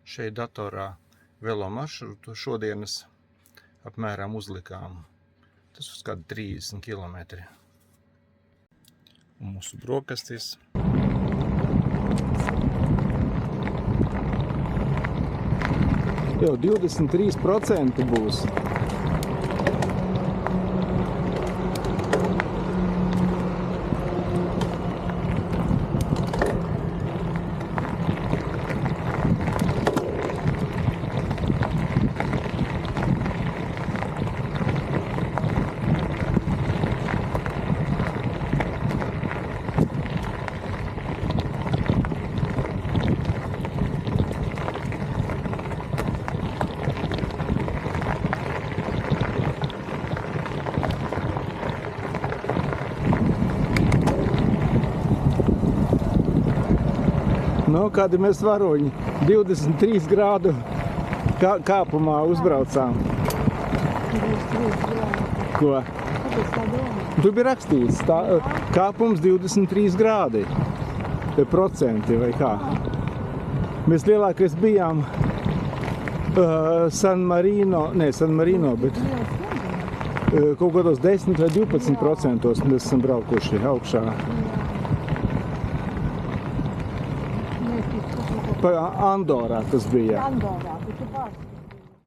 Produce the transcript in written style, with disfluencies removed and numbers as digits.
Šeit datorā velo maršrutu šodienas apmēram uzlikām. Tas uz kādu 30 km. Un mūsu brokastis. Jau 23% būs. Nu, kādi mēs varoņi 23 grādu kāpumā uzbraucām. 23 grādi. Ko? Kāpēc tā doma? Tu bija rakstīts, kāpums 23 grādi. Procenti vai kā. Mēs lielākais bijām San Marino, bet kaut kādos 10 vai 12% mēs esam braukuši augšā. Andorā tas bija. Andorā.